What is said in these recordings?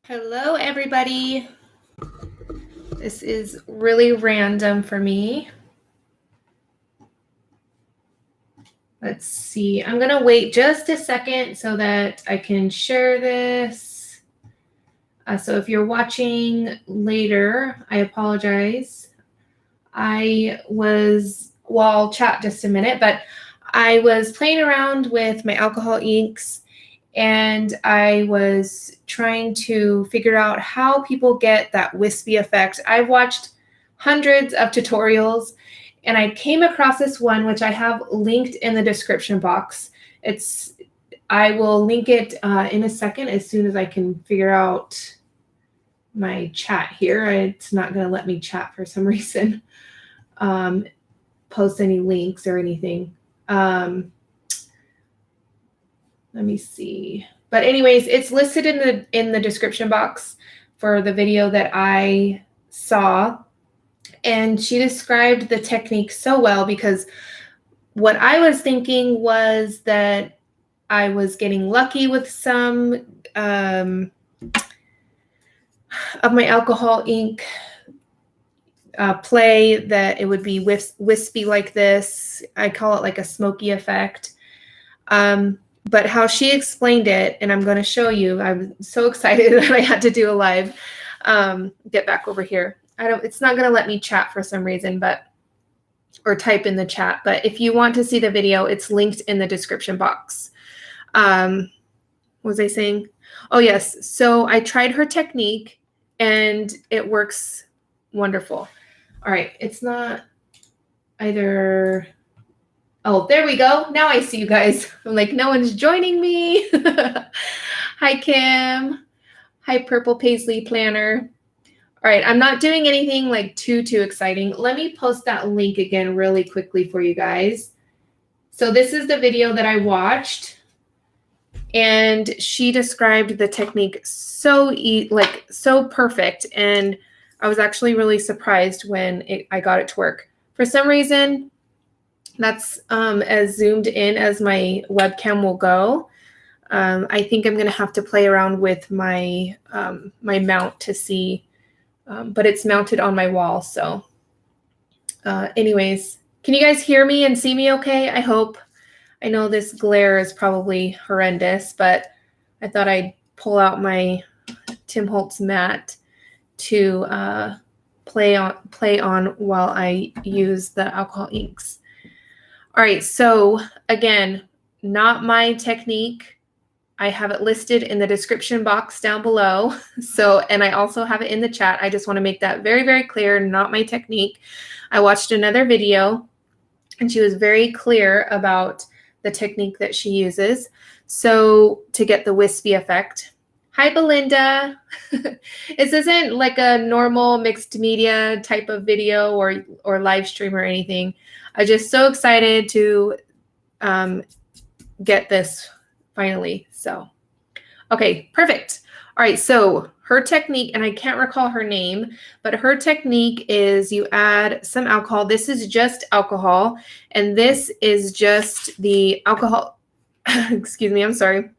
Hello, everybody. This is really random for me. Let's see. I'm going to wait just a second so that I can share this. So if you're watching later, I apologize. I'll chat just a minute, but I was playing around with my alcohol inks and I was trying to figure out how people get that wispy effect. I've watched hundreds of tutorials and I came across this one, which I have linked in the description box. I will link it in a second as soon as I can figure out my chat here. It's not going to let me chat for some reason, post any links or anything. Let me see. But anyways, it's listed in the description box for the video that I saw. And she described the technique so well because what I was thinking was that I was getting lucky with some of my alcohol ink play, that it would be wispy like this. I call it like a smoky effect. But how she explained it, and I'm going to show you, I'm so excited that I had to do a live. Get back over here. It's not going to let me chat for some reason, or type in the chat. But if you want to see the video, it's linked in the description box. What was I saying? Oh, yes. So I tried her technique, and it works wonderful. All right. It's not either... Oh, there we go. Now I see you guys. I'm like, no one's joining me. Hi, Kim. Hi, Purple Paisley Planner. All right, I'm not doing anything like too exciting. Let me post that link again really quickly for you guys. So this is the video that I watched, and she described the technique so perfect, and I was actually really surprised when I got it to work. For some reason, that's as zoomed in as my webcam will go. I think I'm going to have to play around with my my mount to see, but it's mounted on my wall. So anyways, can you guys hear me and see me okay? I hope. I know this glare is probably horrendous, but I thought I'd pull out my Tim Holtz mat to play on while I use the alcohol inks. All right, so again, not my technique. I have it listed in the description box down below. And I also have it in the chat. I just want to make that very, very clear, not my technique. I watched another video and she was very clear about the technique that she uses. So to get the wispy effect. Hi, Belinda. This isn't like a normal mixed media type of video or live stream or anything. I'm just so excited to get this finally. So, okay, perfect. All right, so her technique, and I can't recall her name, but her technique is you add some alcohol. This is just alcohol, and this is just the alcohol. Excuse me, I'm sorry.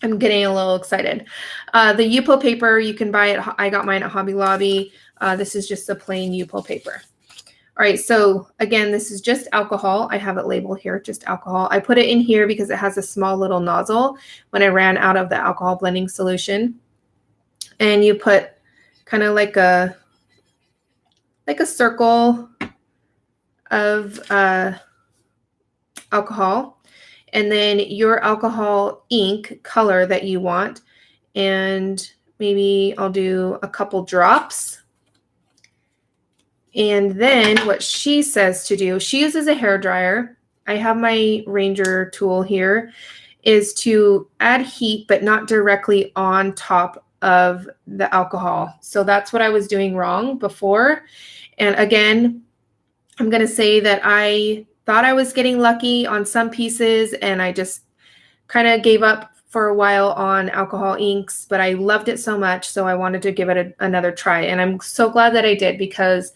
I'm getting a little excited. The Yupo paper, you can buy it. I got mine at Hobby Lobby. This is just the plain Yupo paper. All right, so again, this is just alcohol. I have it labeled here, just alcohol. I put it in here because it has a small little nozzle when I ran out of the alcohol blending solution. And you put kind of like a circle of alcohol, and then your alcohol ink color that you want. And maybe I'll do a couple drops. And then what she says to do, she uses a hairdryer. I have my Ranger tool here, is to add heat, but not directly on top of the alcohol. So that's what I was doing wrong before. And again, I'm going to say that I thought I was getting lucky on some pieces, and I just kind of gave up for a while on alcohol inks, but I loved it so much. So I wanted to give it another try. And I'm so glad that I did, because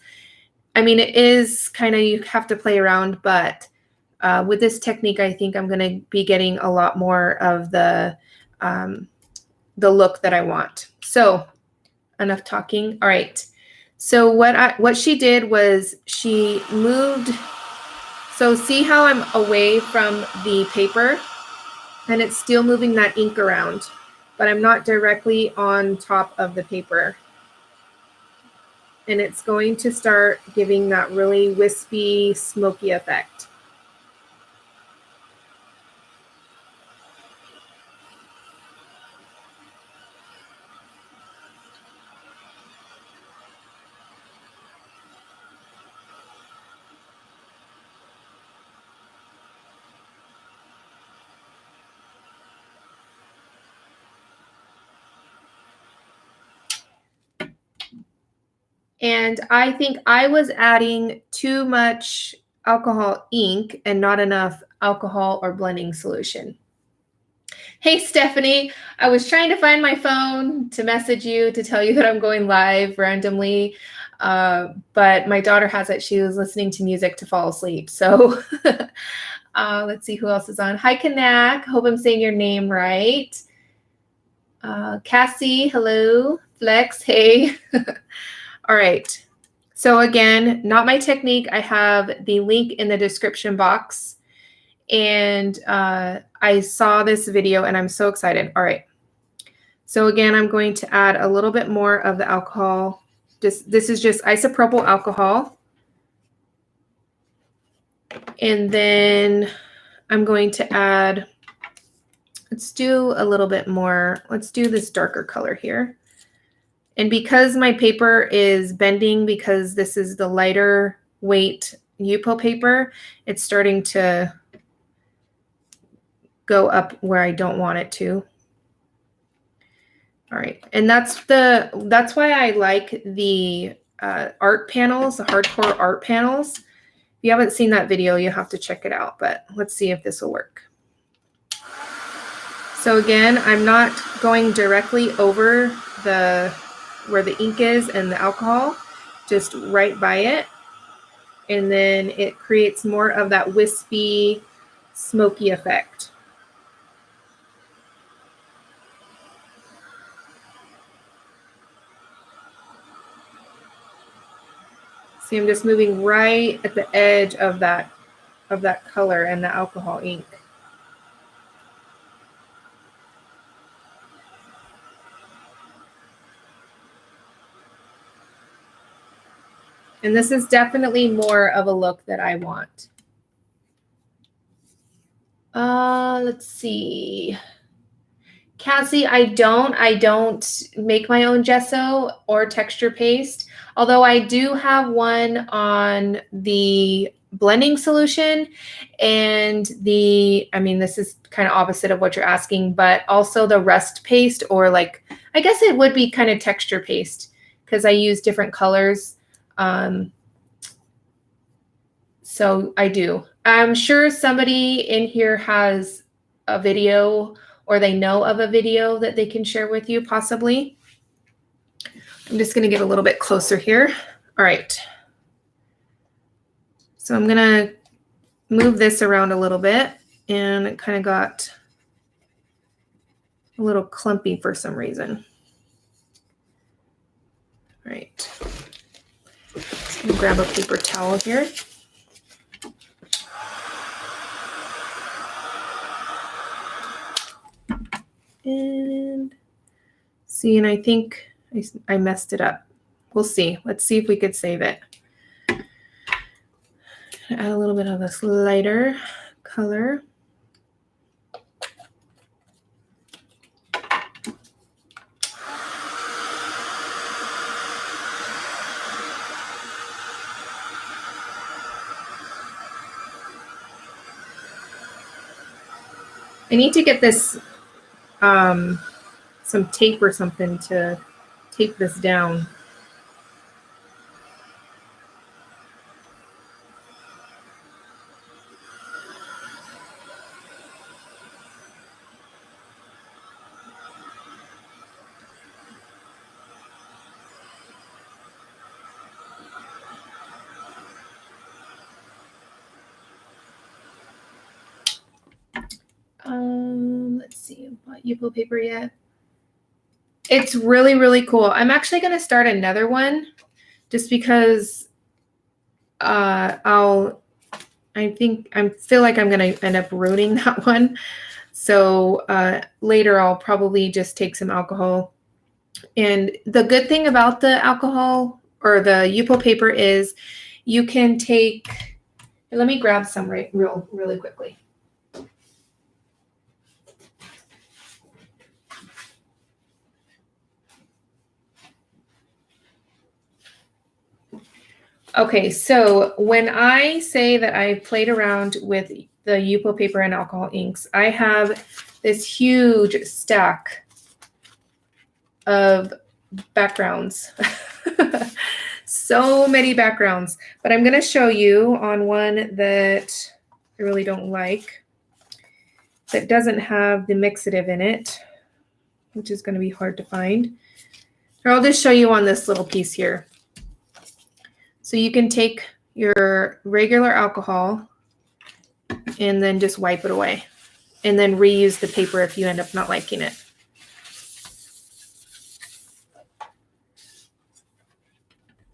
I mean, it is kind of, you have to play around, but with this technique, I think I'm going to be getting a lot more of the look that I want. So enough talking. All right. So what she did was she moved. So see how I'm away from the paper and it's still moving that ink around, but I'm not directly on top of the paper. And it's going to start giving that really wispy, smoky effect. And I think I was adding too much alcohol ink and not enough alcohol or blending solution. Hey, Stephanie, I was trying to find my phone to message you to tell you that I'm going live randomly, but my daughter has it. She was listening to music to fall asleep. So let's see who else is on. Hi, Kanak. Hope I'm saying your name right. Cassie, hello. Flex, hey. All right. So again, not my technique. I have the link in the description box. And I saw this video and I'm so excited. All right. So again, I'm going to add a little bit more of the alcohol. This is just isopropyl alcohol. And then I'm going to add, let's do a little bit more. Let's do this darker color here. And because my paper is bending, because this is the lighter weight Yupo paper, it's starting to go up where I don't want it to. All right, and that's why I like the art panels, the hardcore art panels. If you haven't seen that video, you have to check it out, but let's see if this will work. So again, I'm not going directly over where the ink is and the alcohol, just right by it. And then it creates more of that wispy, smoky effect. See, I'm just moving right at the edge of that color and the alcohol ink. And this is definitely more of a look that I want. Let's see. Cassie, I don't make my own gesso or texture paste, although I do have one on the blending solution and this is kind of opposite of what you're asking, but also the rest paste, or like, I guess it would be kind of texture paste because I use different colors. So I do. I'm sure somebody in here has a video or they know of a video that they can share with you, possibly. I'm just going to get a little bit closer here. All right. So I'm going to move this around a little bit, and it kind of got a little clumpy for some reason. All right. Just going to grab a paper towel here. And see, and I think I messed it up. We'll see. Let's see if we could save it. Add a little bit of this lighter color. I need to get this some tape or something to tape this down. Let's see, bought Yupo paper yet? It's really, really cool. I'm actually going to start another one just because I feel like I'm going to end up ruining that one. So later I'll probably just take some alcohol. And the good thing about the alcohol or the Yupo paper is you can take, let me grab some really quickly. Okay, so when I say that I played around with the Yupo paper and alcohol inks, I have this huge stack of backgrounds. So many backgrounds, but I'm going to show you on one that I really don't like, that doesn't have the mixative in it, which is going to be hard to find. Or I'll just show you on this little piece here. So you can take your regular alcohol and then just wipe it away and then reuse the paper if you end up not liking it.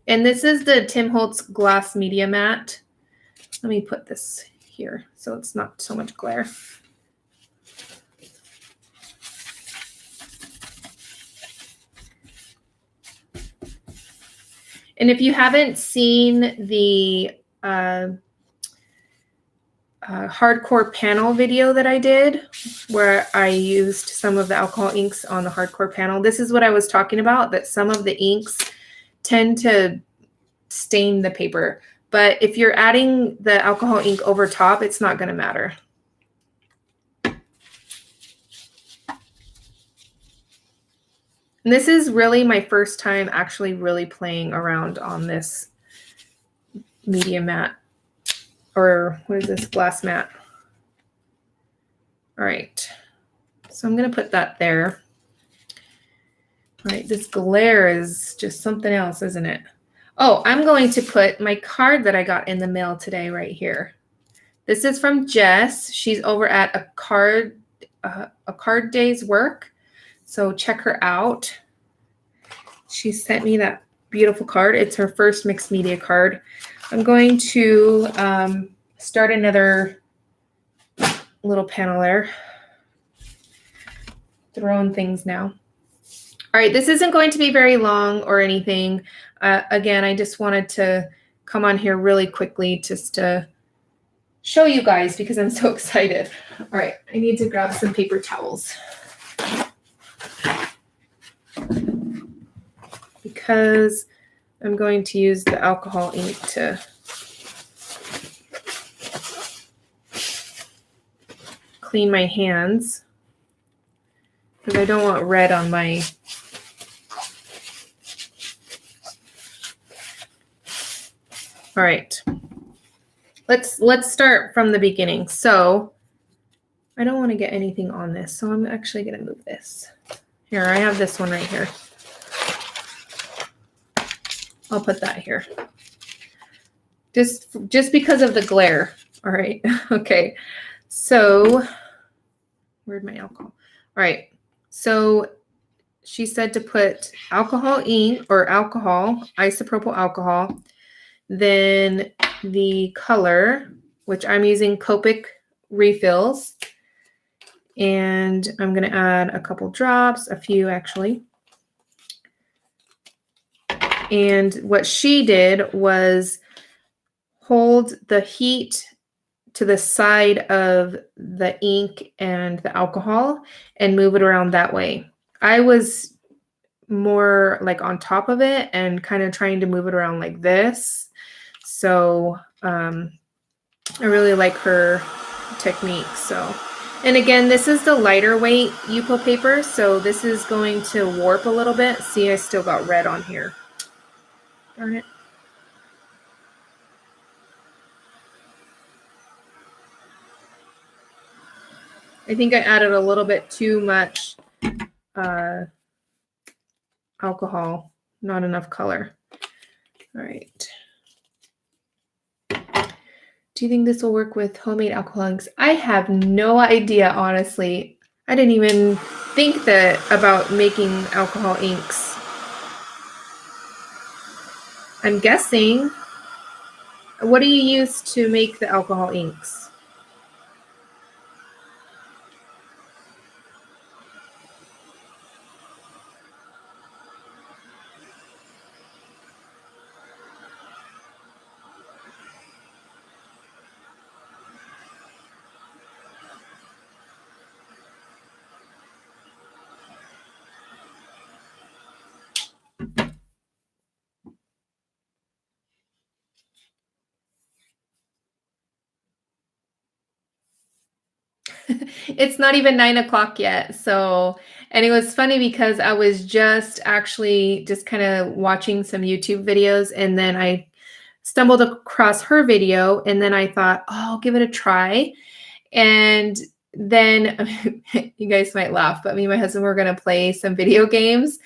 And this is the Tim Holtz glass media mat. Let me put this here so it's not so much glare. And if you haven't seen the hardcore panel video that I did, where I used some of the alcohol inks on the hardcore panel, this is what I was talking about, that some of the inks tend to stain the paper. But if you're adding the alcohol ink over top, it's not going to matter. And this is really my first time actually really playing around on this media mat, or what is this, glass mat. All right, so I'm going to put that there. All right, this glare is just something else, isn't it? Oh, I'm going to put my card that I got in the mail today right here. This is from Jess. She's over at a card day's work. So check her out. She sent me that beautiful card. It's her first mixed media card. I'm going to start another little panel there. Throwing things now. All right, this isn't going to be very long or anything. Again, I just wanted to come on here really quickly just to show you guys because I'm so excited. All right, I need to grab some paper towels because I'm going to use the alcohol ink to clean my hands because I don't want red on my All right, let's start from the beginning. So I don't want to get anything on this, so I'm actually going to move this. Here, I have this one right here. I'll put that here. Just because of the glare. All right, okay. So where'd my alcohol? All right, so she said to put alcohol ink or alcohol, isopropyl alcohol, then the color, which I'm using Copic refills, and I'm going to add a couple drops, a few actually. And what she did was hold the heat to the side of the ink and the alcohol and move it around that way. I was more like on top of it and kind of trying to move it around like this. So I really like her technique. So, and again, this is the lighter weight Yupo paper, so this is going to warp a little bit. See, I still got red on here. Darn it. I think I added a little bit too much alcohol, not enough color. All right. Do you think this will work with homemade alcohol inks? I have no idea, honestly. I didn't even think that about making alcohol inks? I'm guessing. What do you use to make the alcohol inks? It's not even 9 o'clock yet. So, and it was funny because I was just actually just kind of watching some YouTube videos, and then I stumbled across her video, and then I thought, oh, I'll give it a try. And then you guys might laugh, but me and my husband were going to play some video games,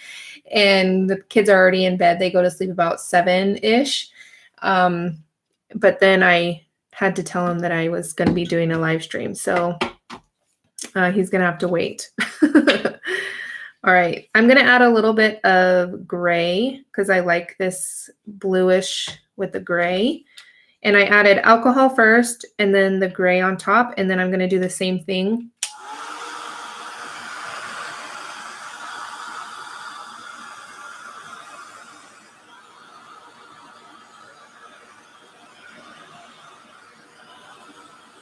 and the kids are already in bed. They go to sleep about 7-ish. But then I had to tell him that I was going to be doing a live stream. So he's going to have to wait. All right. I'm going to add a little bit of gray because I like this bluish with the gray. And I added alcohol first and then the gray on top. And then I'm going to do the same thing.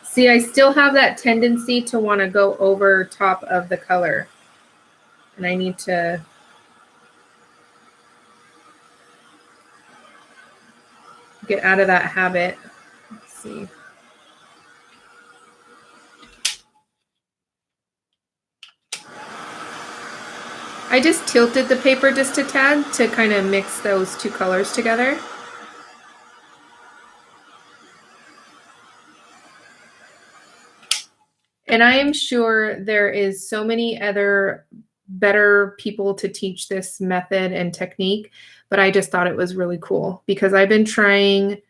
See, I still have that tendency to want to go over top of the color. And I need to get out of that habit. Let's see. I just tilted the paper just a tad to kind of mix those two colors together. And I am sure there is so many other better people to teach this method and technique, but I just thought it was really cool because I've been trying,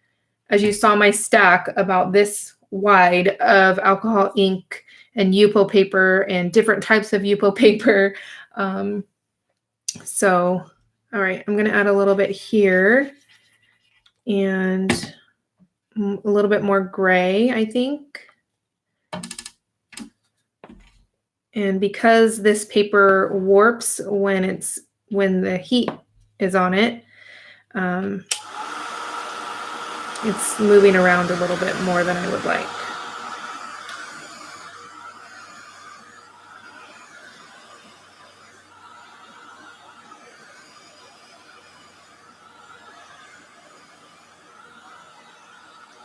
as you saw my stack about this wide of alcohol ink and Yupo paper and different types of Yupo paper. So, all right, I'm going to add a little bit here and a little bit more gray, I think. And because this paper warps when the heat is on it, it's moving around a little bit more than I would like.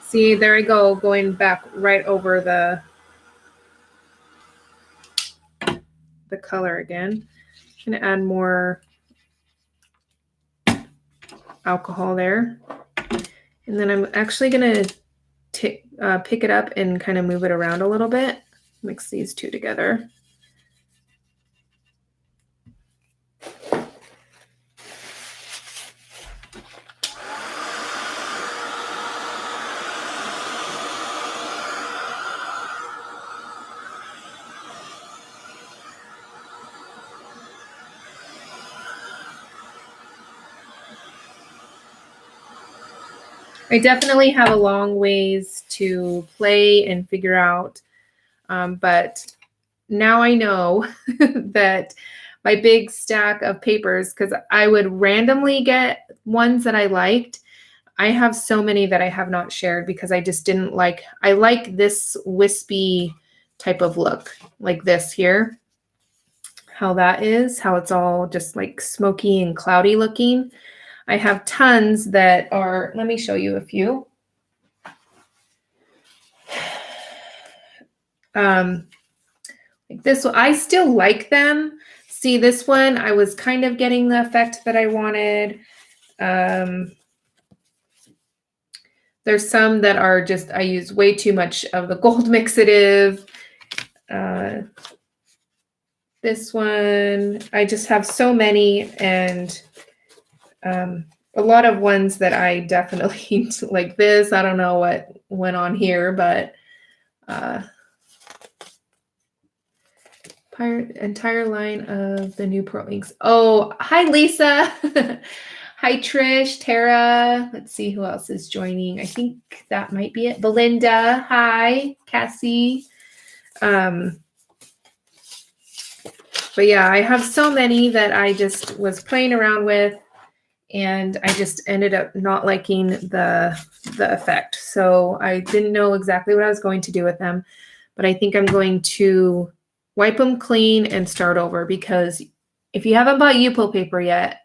See, there I go, going back right over the color again. I'm going to add more alcohol there. And then I'm actually going to pick it up and kind of move it around a little bit. Mix these two together. I definitely have a long ways to play and figure out, but now I know that my big stack of papers, because I would randomly get ones that I liked. I have so many that I have not shared because I just didn't like, I like this wispy type of look, like this here, how that is, how it's all just like smoky and cloudy looking. I have tons that are, let me show you a few. Like this one, I still like them. See, this one, I was kind of getting the effect that I wanted. There's some that are just, I use way too much of the gold mixative. This one, I just have so many, and a lot of ones that I definitely like this. I don't know what went on here, but Entire line of the new Pearl inks. Oh, hi, Lisa. Hi, Trish, Tara. Let's see who else is joining. I think that might be it. Belinda. Hi, Cassie. But yeah, I have so many that I just was playing around with, and I just ended up not liking the effect. So I didn't know exactly what I was going to do with them, but I think I'm going to wipe them clean and start over, because if you haven't bought Yupo paper yet,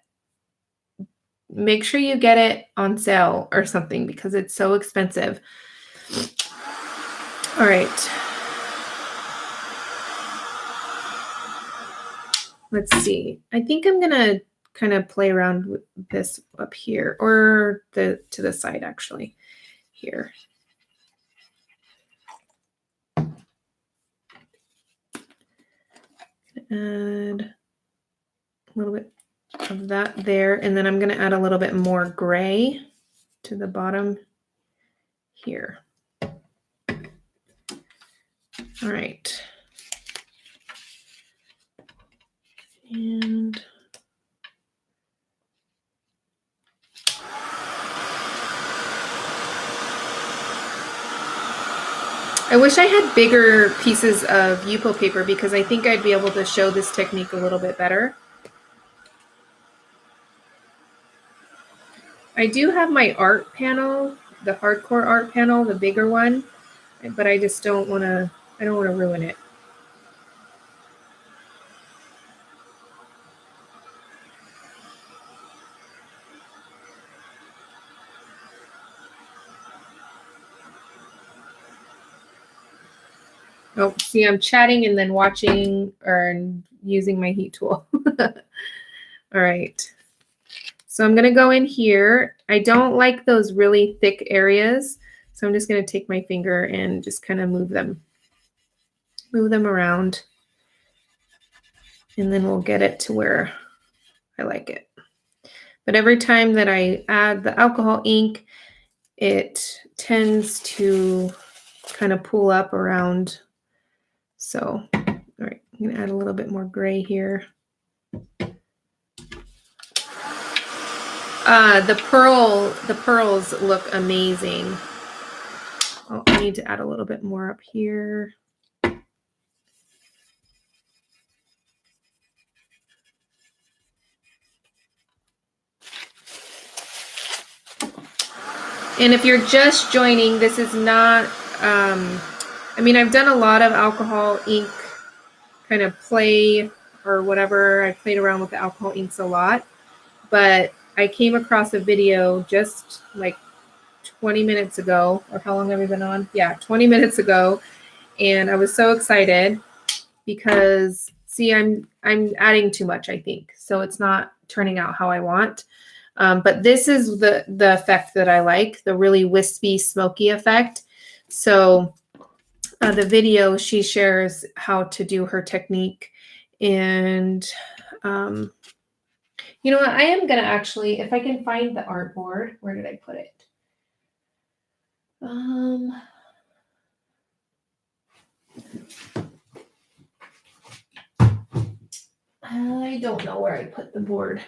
make sure you get it on sale or something, because it's so expensive. All right. Let's see. I think I'm going to kind of play around with this up here, or to the side actually here. Add a little bit of that there, and then I'm going to add a little bit more gray to the bottom here. All right. And I wish I had bigger pieces of Yupo paper, because I think I'd be able to show this technique a little bit better. I do have my art panel, the hardcore art panel, the bigger one, but I just don't want to, I don't want to ruin it. Oh, see, I'm chatting and then watching or using my heat tool. All right. So I'm going to go in here. I don't like those really thick areas, so I'm just going to take my finger and just kind of move them around. And then we'll get it to where I like it. But every time that I add the alcohol ink, it tends to kind of pull up around. So, all right, I'm going to add a little bit more gray here. The pearls look amazing. Oh, I need to add a little bit more up here. And if you're just joining, this is not, I mean, I've done a lot of alcohol ink kind of play or whatever. I played around with the alcohol inks a lot, but I came across a video just like 20 minutes ago, or how long have we been on? Yeah, 20 minutes ago. And I was so excited because, see, I'm adding too much, I think. So it's not turning out how I want. But this is the effect that I like, the really wispy, smoky effect. So the video, she shares how to do her technique. And you know what? I am going to actually, if I can find the artboard, where did I put it? I don't know where I put the board.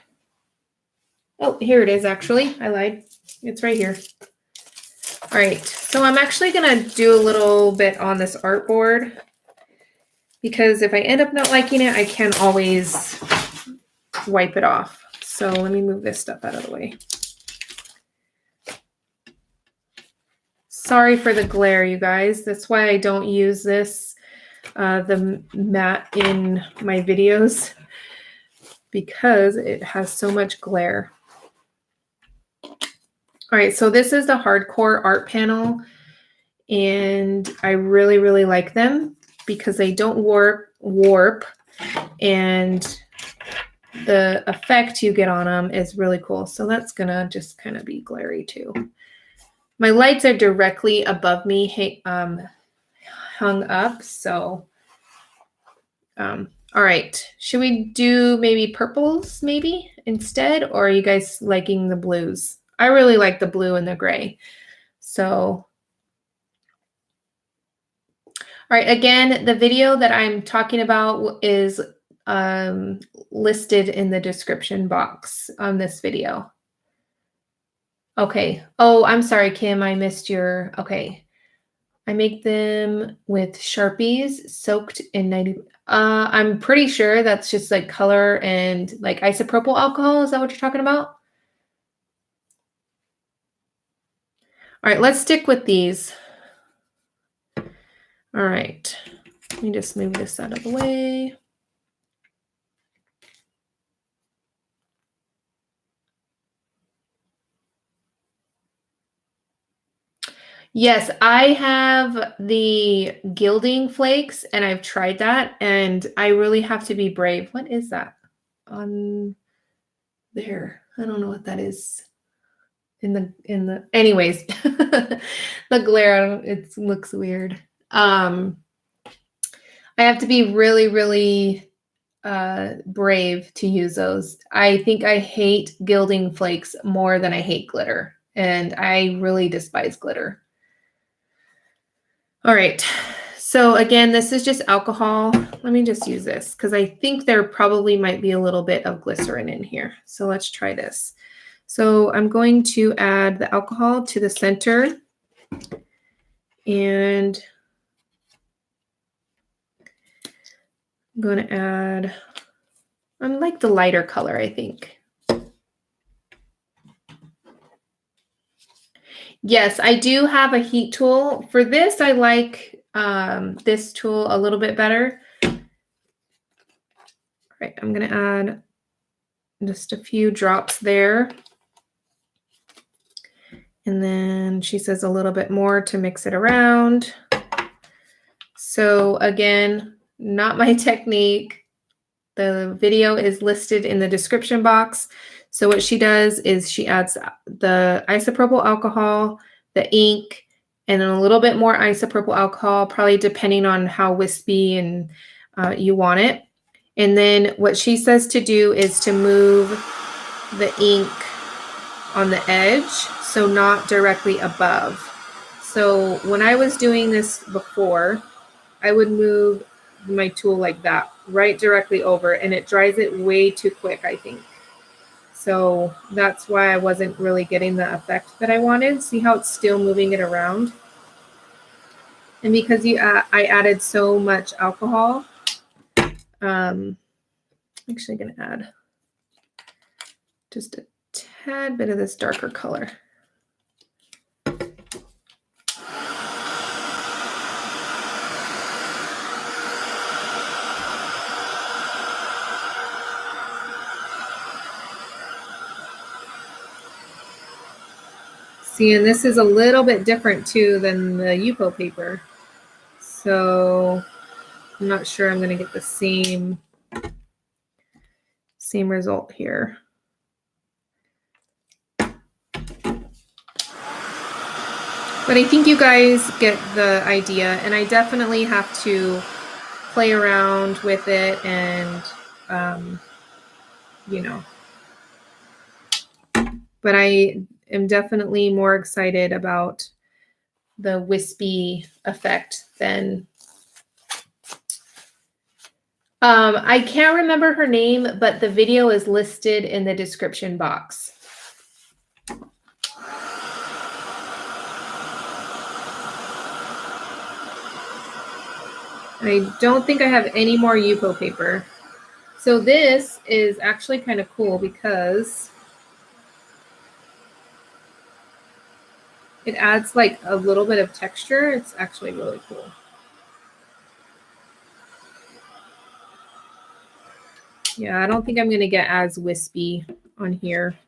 Oh, here it is, actually. I lied. It's right here. All right, so I'm actually going to do a little bit on this artboard, because if I end up not liking it, I can always wipe it off. So let me move this stuff out of the way. Sorry for the glare, you guys. That's why I don't use this, the mat in my videos, because it has so much glare. All right, so this is the hardcore art panel, and I really, really like them because they don't warp, and the effect you get on them is really cool. So that's gonna just kind of be glary too. My lights are directly above me, hung up, so all right. Should we do maybe purples maybe instead, or are you guys liking the blues? I really like the blue and the gray. So right, again, the video that I'm talking about is listed in the description box on this video. Okay. Oh, I'm sorry, Kim, I missed your, okay. I make them with Sharpies soaked in 90. I'm pretty sure that's just like color and like isopropyl alcohol. Is that what you're talking about? All right, let's stick with these. All right, let me just move this out of the way. Yes, I have the gilding flakes and I've tried that and I really have to be brave. What is that on there? I don't know what that is. Anyways, the glare, it looks weird. I have to be really, really brave to use those. I think I hate gilding flakes more than I hate glitter, and I really despise glitter. All right, so again, this is just alcohol. Let me just use this because I think there probably might be a little bit of glycerin in here. So let's try this. So I'm going to add the alcohol to the center and I'm going to add, I like the lighter color, I think. Yes, I do have a heat tool. For this, I like this tool a little bit better. All right, I'm going to add just a few drops there. And then she says a little bit more to mix it around. So again, not my technique. The video is listed in the description box. So what she does is she adds the isopropyl alcohol, the ink, and then a little bit more isopropyl alcohol, probably depending on how wispy and you want it. And then what she says to do is to move the ink on the edge, so not directly above. So when I was doing this before, I would move my tool like that, right directly over, and it dries it way too quick, I think. So that's why I wasn't really getting the effect that I wanted. See how it's still moving it around? And because I added so much alcohol, I'm actually going to add just a tad bit of this darker color. See, and this is a little bit different too than the Yupo paper. So I'm not sure I'm going to get the same result here. But I think you guys get the idea, and I definitely have to play around with it and, you know. But I am definitely more excited about the wispy effect than... I can't remember her name, but the video is listed in the description box. I don't think I have any more Yupo paper. So this is actually kind of cool because it adds like a little bit of texture. It's actually really cool. Yeah, I don't think I'm going to get as wispy on here.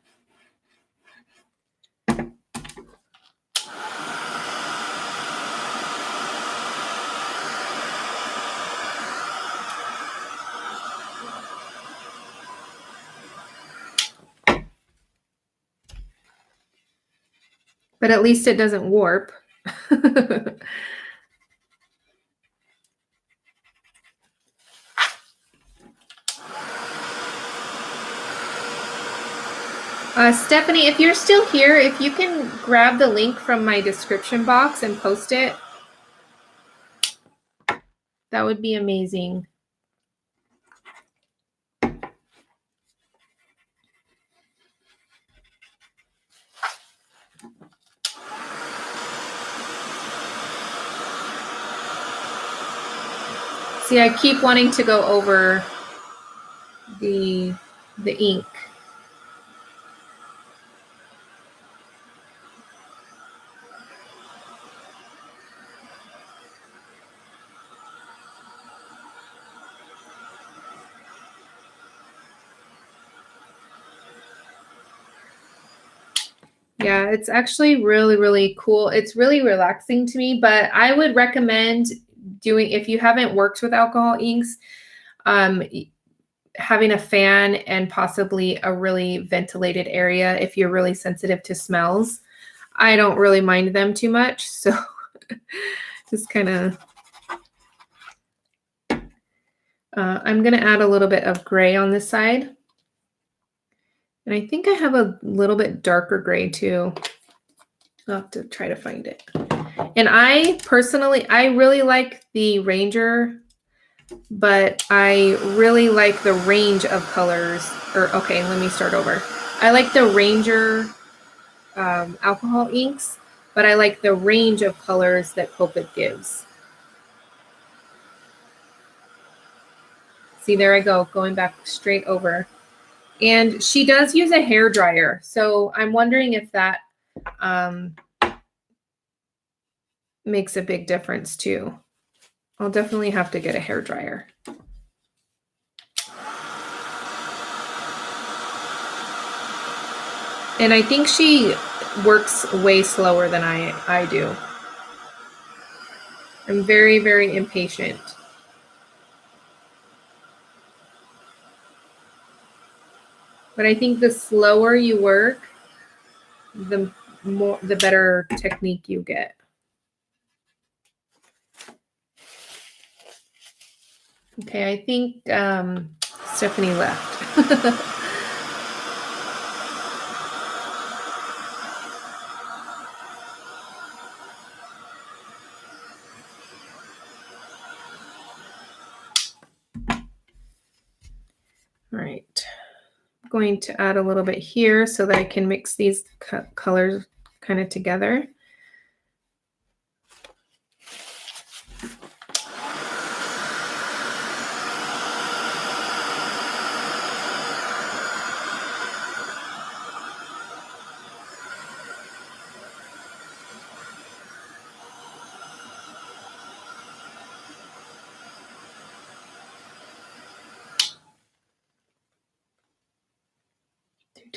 But at least it doesn't warp. Stephanie, if you're still here, if you can grab the link from my description box and post it. That would be amazing. See, I keep wanting to go over the ink. Yeah, it's actually really, really cool. It's really relaxing to me, but I would recommend doing, if you haven't worked with alcohol inks, having a fan and possibly a really ventilated area if you're really sensitive to smells. I don't really mind them too much, so just kind of, I'm going to add a little bit of gray on this side. And I think I have a little bit darker gray too. I'll have to try to find it. And I personally, I really like the Ranger, but I really like the range of colors. Or okay, let me start over. I like the Ranger alcohol inks, but I like the range of colors that Copic gives. See, there I go, going back straight over. And she does use a hair dryer, so I'm wondering if that makes a big difference too. I'll definitely have to get a hair dryer. And I think she works way slower than I do. I'm very, very impatient. But I think the slower you work, the better technique you get. Okay, I think Stephanie left. All right, I'm going to add a little bit here so that I can mix these colors kind of together.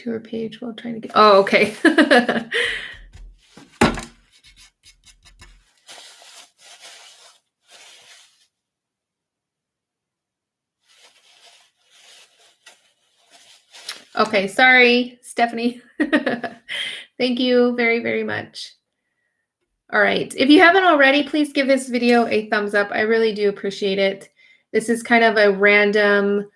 To her page while trying to get, oh, okay. Okay, sorry, Stephanie. Thank you very, very much. All right, if you haven't already, please give this video a thumbs up. I really do appreciate it. This is kind of a random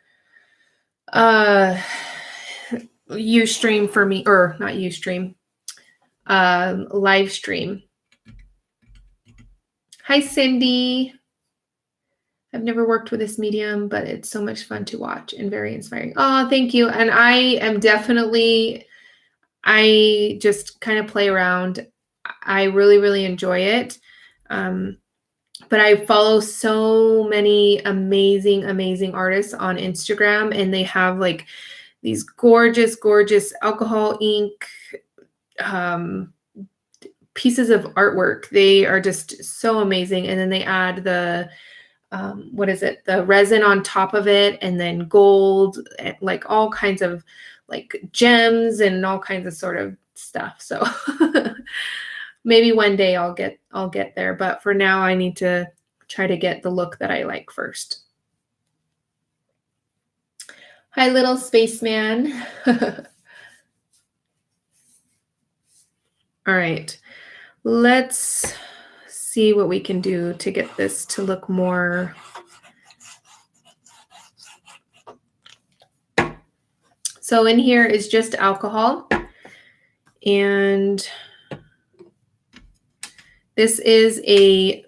Ustream for me, or not Ustream, live stream. Hi, Cindy. I've never worked with this medium, but it's so much fun to watch and very inspiring. Oh, thank you. And I am definitely, I just kind of play around. I really, really enjoy it. But I follow so many amazing, amazing artists on Instagram, and they have like these gorgeous, gorgeous alcohol ink pieces of artwork. They are just so amazing. And then they add the, what is it? The resin on top of it, and then gold, like all kinds of like gems and all kinds of sort of stuff. So maybe one day I'll get there, but for now I need to try to get the look that I like first. Hi, little spaceman. All right, let's see what we can do to get this to look more. So in here is just alcohol, and this is a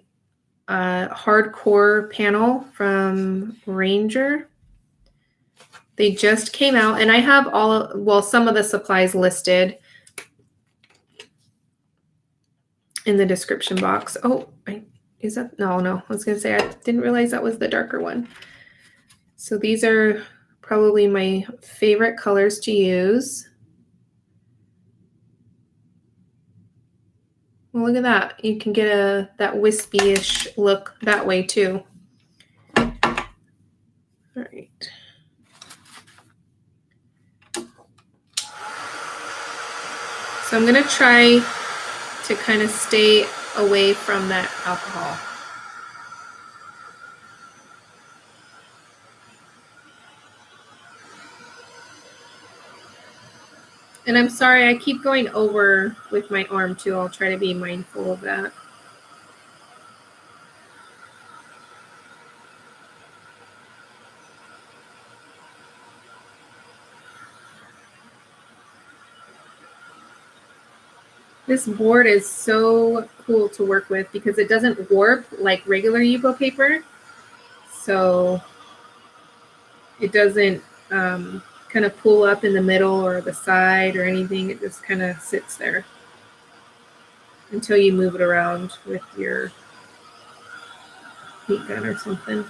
hardcore panel from Ranger. They just came out, and I have some of the supplies listed in the description box. Oh, is that? No. I was going to say, I didn't realize that was the darker one. So these are probably my favorite colors to use. Well, look at that. You can get that wispy-ish look that way too. All right. So I'm going to try to kind of stay away from that alcohol. And I'm sorry, I keep going over with my arm too. I'll try to be mindful of that. This board is so cool to work with because it doesn't warp like regular Yupo paper. So it doesn't kind of pull up in the middle or the side or anything. It just kind of sits there until you move it around with your heat gun or something.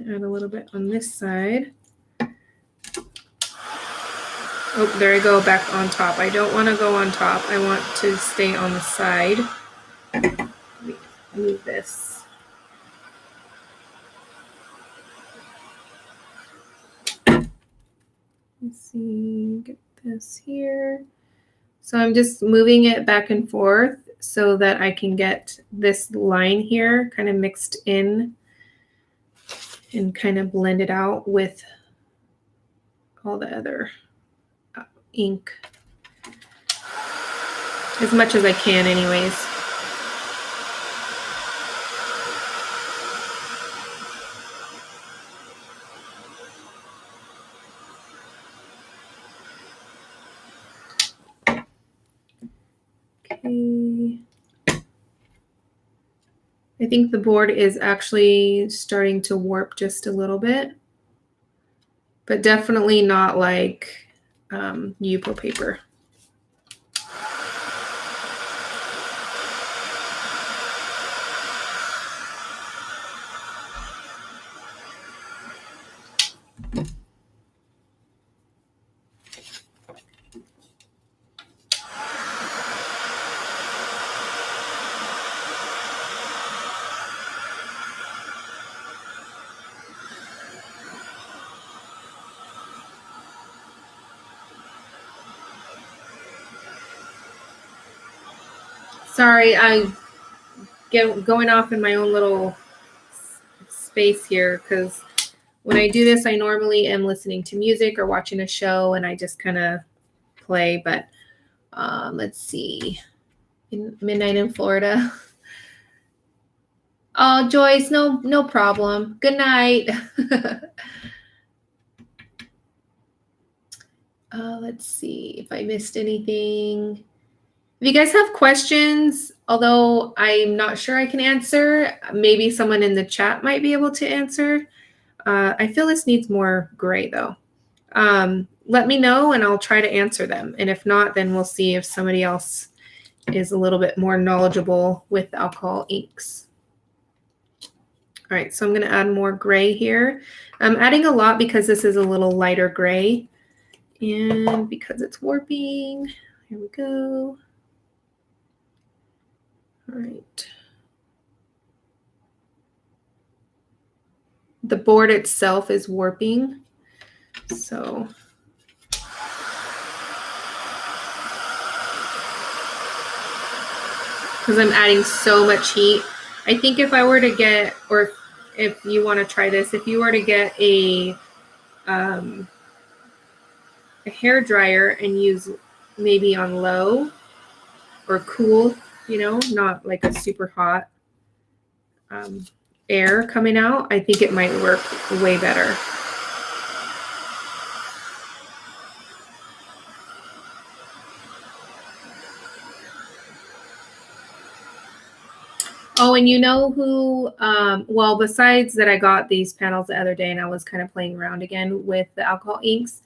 Add a little bit on this side. Oh, there I go, back on top. I don't want to go on top. I want to stay on the side. Let me move this. Let's see, get this here. So I'm just moving it back and forth so that I can get this line here kind of mixed in and kind of blend it out with all the other ink as much as I can anyways. Okay. I think the board is actually starting to warp just a little bit, but definitely not like Yupo paper. Sorry, I'm going off in my own little space here because when I do this, I normally am listening to music or watching a show and I just kind of play. But let's see. Midnight in Florida. Oh, Joyce, no problem. Good night. Let's see if I missed anything. If you guys have questions, although I'm not sure I can answer, maybe someone in the chat might be able to answer. I feel this needs more gray though. Let me know and I'll try to answer them. And if not, then we'll see if somebody else is a little bit more knowledgeable with alcohol inks. All right, so I'm going to add more gray here. I'm adding a lot because this is a little lighter gray and because it's warping. Here we go. All right. The board itself is warping, so because I'm adding so much heat. I think if I were to get, or if you want to try this, if you were to get a hair dryer and use maybe on low or cool, you know, not like a super hot air coming out, I think it might work way better. Oh, and you know who, well, besides that, I got these panels the other day and I was kind of playing around again with the alcohol inks.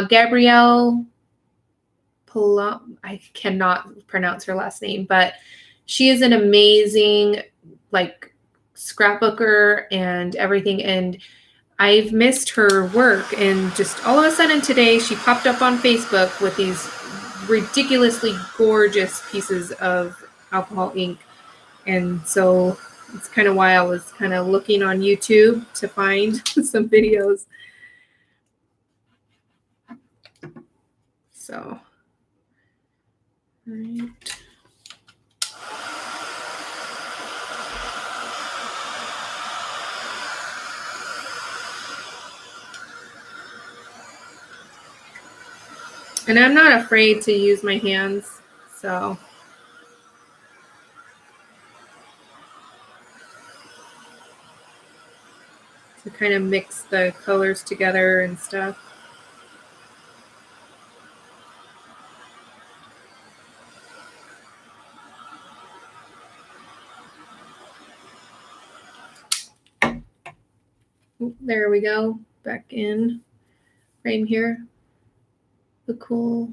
Gabrielle Palom, I cannot pronounce her last name, but she is an amazing, like, scrapbooker and everything. And I've missed her work. And just all of a sudden today, she popped up on Facebook with these ridiculously gorgeous pieces of alcohol ink. And so it's kind of why I was kind of looking on YouTube to find some videos. So, all right. And I'm not afraid to use my hands, so. To kind of mix the colors together and stuff. There we go. Back in frame here. The cool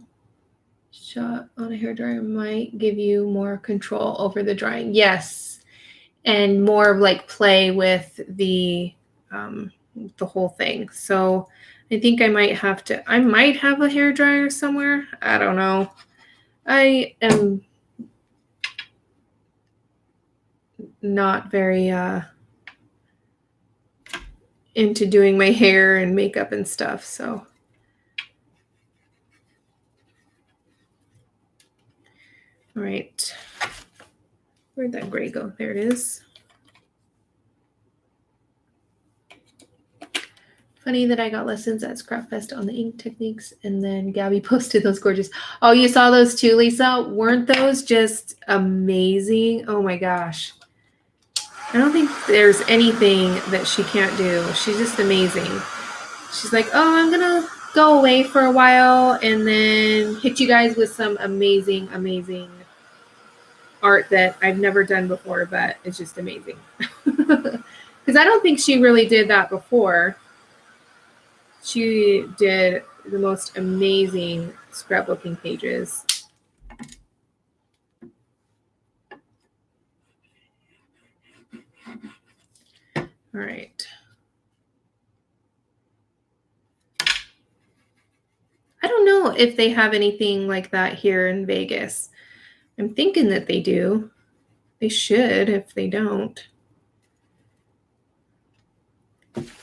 shot on a hairdryer might give you more control over the drying. Yes. And more like play with the whole thing. So I think I might have a hairdryer somewhere. I don't know. I am not very into doing my hair and makeup and stuff, so. All right. Where'd that gray go? There it is. Funny that I got lessons at Scrapfest on the ink techniques, and then Gabby posted those gorgeous. Oh, you saw those too, Lisa? Weren't those just amazing? Oh my gosh. I don't think there's anything that she can't do. She's just amazing. She's like, oh, I'm going to go away for a while and then hit you guys with some amazing, amazing art that I've never done before, but it's just amazing. Because I don't think she really did that before. She did the most amazing scrapbooking pages. All right. I don't know if they have anything like that here in Vegas. I'm thinking that they do. They should if they don't.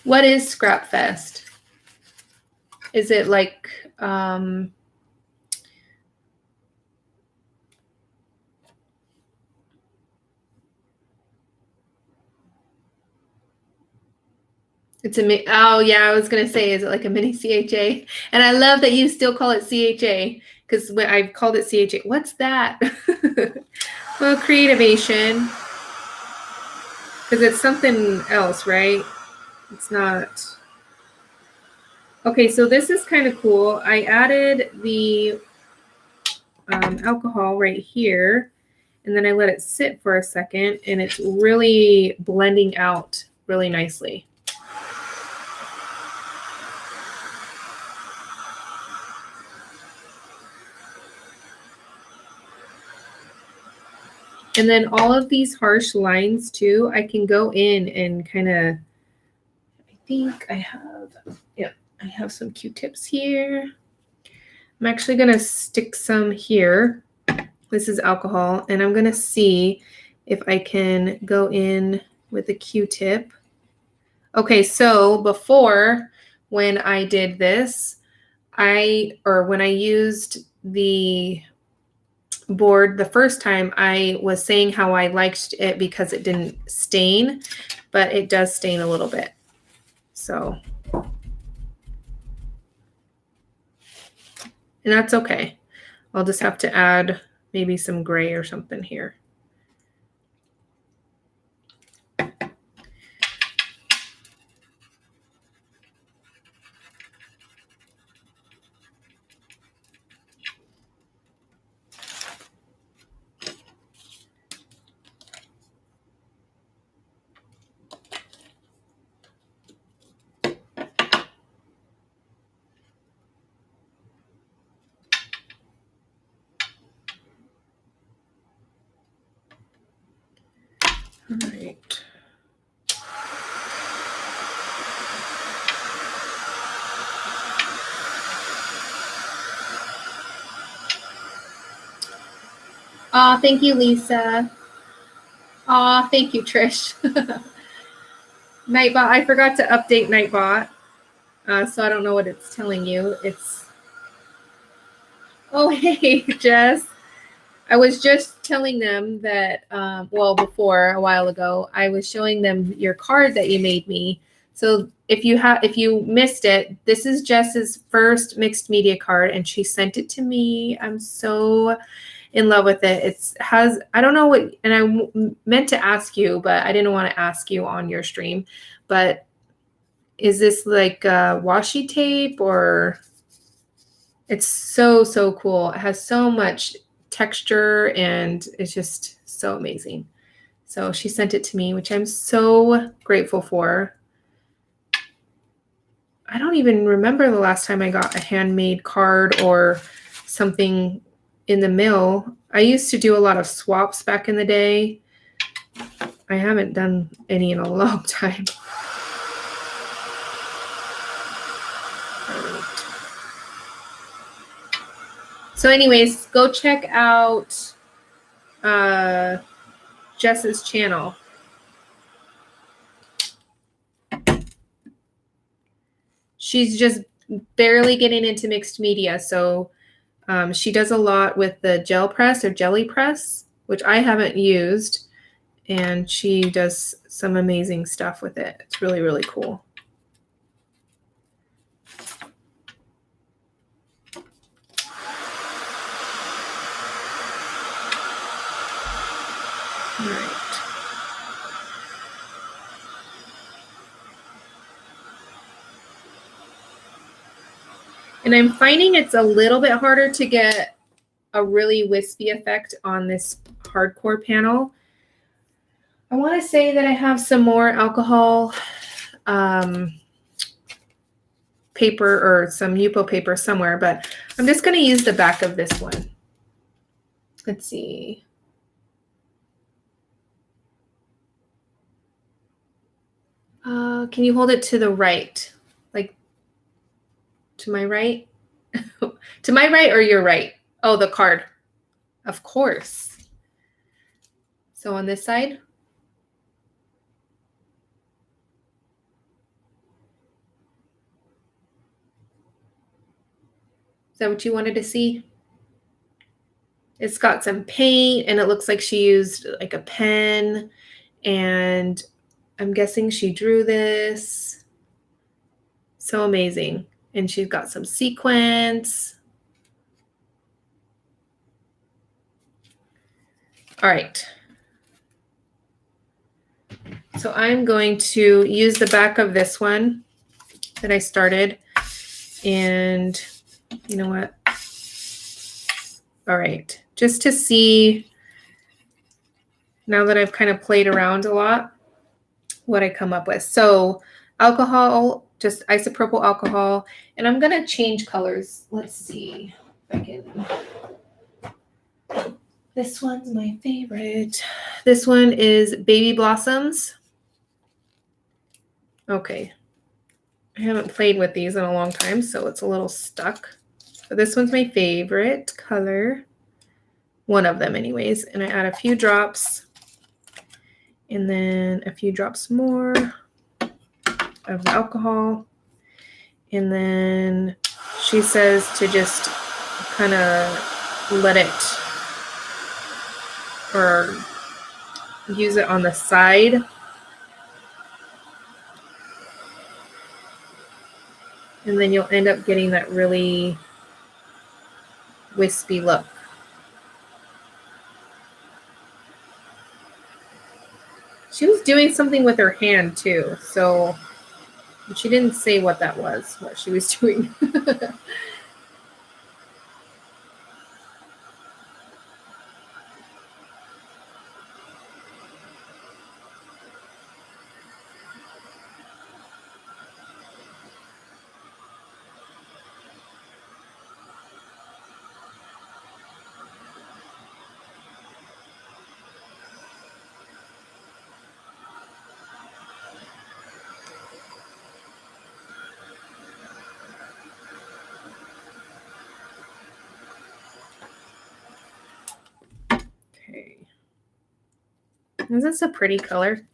What is Scrapfest? Is it like it's oh yeah, I was gonna say, is it like a mini CHA? And I love that you still call it CHA, because when I've called it CHA, what's that? Well, Creativation, because it's something else, right? It's not. Okay, so this is kind of cool. I added the alcohol right here, and then I let it sit for a second, and it's really blending out really nicely. And then all of these harsh lines too, I can go in and kind of, I think I have, yeah, I have some Q-tips here. I'm actually going to stick some here. This is alcohol, and I'm going to see if I can go in with a Q-tip. Okay, so before, when I did this, when I used the board the first time, I was saying how I liked it because it didn't stain, but it does stain a little bit. So, and that's okay. I'll just have to add maybe some gray or something here. All right. Aw, thank you, Lisa. Aw, thank you, Trish. Nightbot, I forgot to update Nightbot, so I don't know what it's telling you. It's, oh, hey, Jess. I was just telling them that, well, before, a while ago, I was showing them your card that you made me. So if you missed it, this is Jess's first mixed media card, and she sent it to me. I'm so in love with it. I don't know what, and I meant to ask you, but I didn't want to ask you on your stream, but is this like washi tape, or it's so cool. It has so much texture and it's just so amazing. So she sent it to me, which I'm so grateful for. I don't even remember the last time I got a handmade card or something in the mail. I used to do a lot of swaps back in the day. I haven't done any in a long time. So anyways, go check out Jess's channel. She's just barely getting into mixed media. So she does a lot with the gel press or jelly press, which I haven't used. And she does some amazing stuff with it. It's really, really cool. All right. And I'm finding it's a little bit harder to get a really wispy effect on this hardcore panel. I want to say that I have some more alcohol paper or some Yupo paper somewhere, but I'm just going to use the back of this one. Let's see. Can you hold it to the right? Like to my right? To my right or your right? Oh, the card. Of course. So on this side? Is that what you wanted to see? It's got some paint and it looks like she used like a pen, and I'm guessing she drew this. So amazing. And she's got some sequins. All right. So I'm going to use the back of this one that I started. And you know what? All right. Just to see, now that I've kind of played around a lot, what I come up with. So alcohol, just isopropyl alcohol, and I'm going to change colors. Let's see if I can. This one's my favorite. This one is Baby Blossoms. Okay. I haven't played with these in a long time, so it's a little stuck. But this one's my favorite color. One of them anyways. And I add a few drops. And then a few drops more of the alcohol. And then she says to just kind of let it, or use it on the side. And then you'll end up getting that really wispy look. She was doing something with her hand too, so she didn't say what that was, what she was doing. Isn't this a pretty color?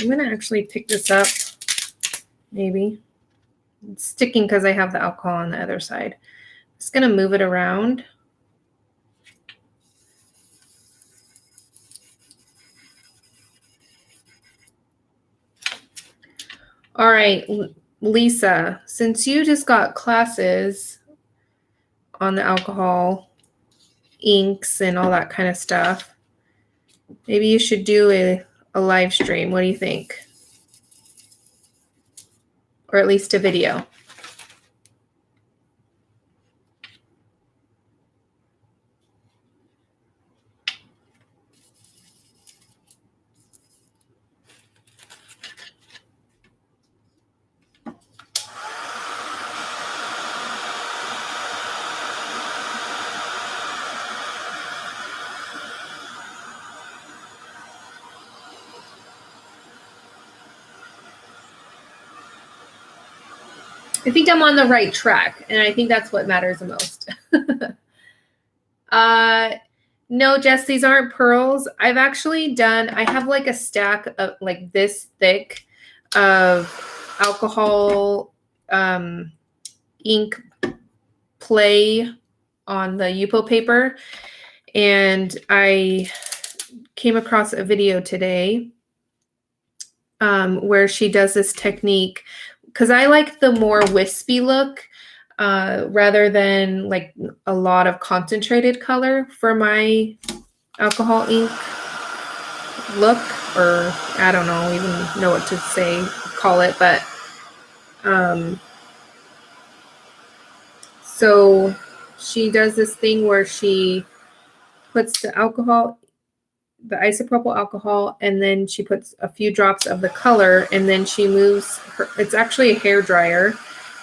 I'm going to actually pick this up, maybe. It's sticking because I have the alcohol on the other side. Just going to move it around. All right, Lisa, since you just got classes on the alcohol, inks, and all that kind of stuff, maybe you should do a live stream. What do you think? Or at least a video. I think I'm on the right track, and I think that's what matters the most. No, Jess, these aren't pearls. I've actually done, I have like a stack of like this thick of alcohol ink play on the Yupo paper, and I came across a video today where she does this technique, because I like the more wispy look rather than like a lot of concentrated color for my alcohol ink look, or I don't know even know what to say, call it, but so she does this thing where she puts the alcohol, the isopropyl alcohol, and then she puts a few drops of the color, and then she moves her, it's actually a hair dryer.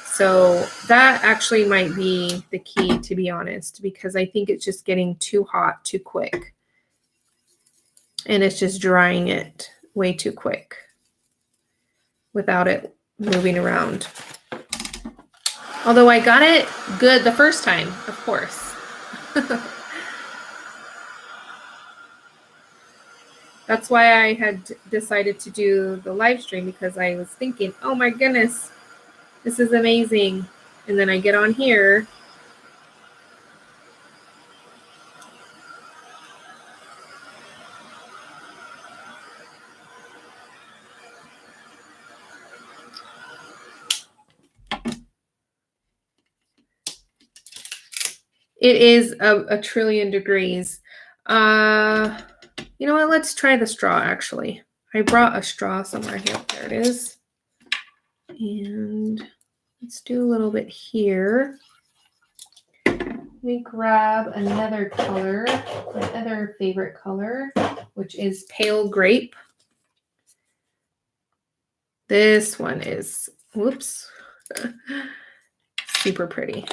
So that actually might be the key, to be honest, because I think it's just getting too hot too quick. And it's just drying it way too quick without it moving around. Although I got it good the first time, of course. That's why I had decided to do the live stream, because I was thinking, oh my goodness, this is amazing. And then I get on here. It is a trillion degrees. You know what? Let's try the straw, actually. I brought a straw somewhere here. There it is. And let's do a little bit here. Let me grab another color, my other favorite color, which is pale grape. This one is, whoops, super pretty.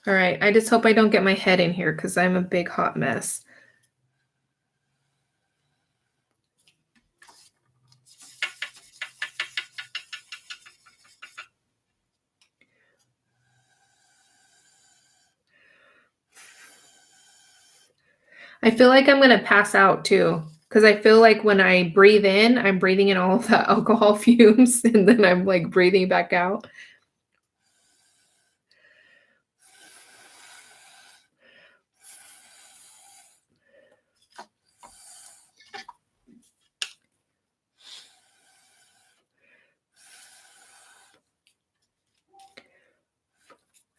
All right, I just hope I don't get my head in here because I'm a big hot mess. I feel like I'm going to pass out too, because I feel like when I breathe in, I'm breathing in all of the alcohol fumes, and then I'm like breathing back out.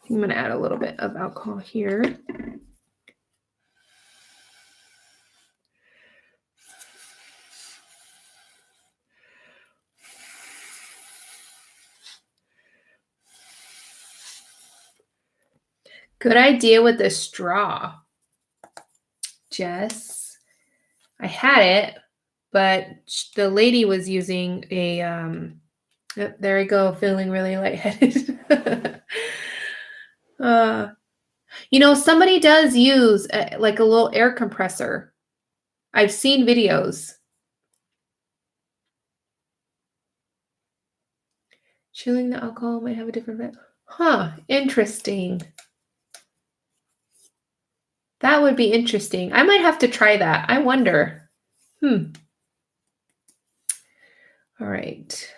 I'm going to add a little bit of alcohol here. Good idea with the straw, Jess. I had it, but the lady was using a, yep, there we go, feeling really lightheaded. Somebody does use like a little air compressor. I've seen videos. Chilling the alcohol might have a different effect. Huh, interesting. That would be interesting. I might have to try that. I wonder. All right.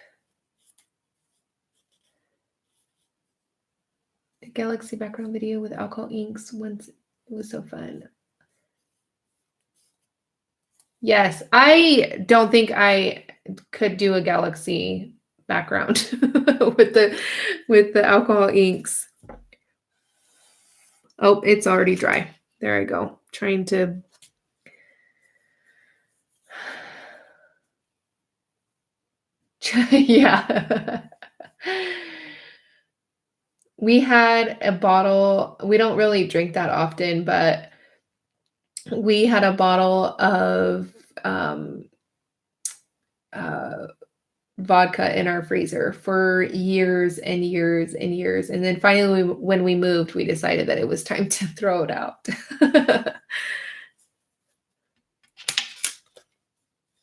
The Galaxy background video with alcohol inks once. It was so fun. Yes, I don't think I could do a Galaxy background with the alcohol inks. Oh, it's already dry. There I go. Trying to. Yeah. We had a bottle. We don't really drink that often, but we had a bottle of vodka in our freezer for years and years and years. And then finally, when we moved, we decided that it was time to throw it out.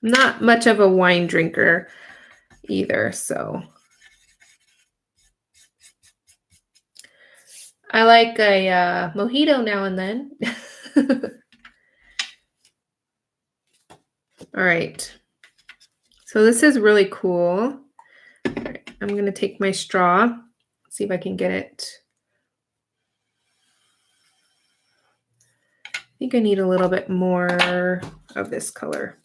Not much of a wine drinker either, so. I like a mojito now and then. All right. So this is really cool. All right, I'm going to take my straw, see if I can get it. I think I need a little bit more of this color.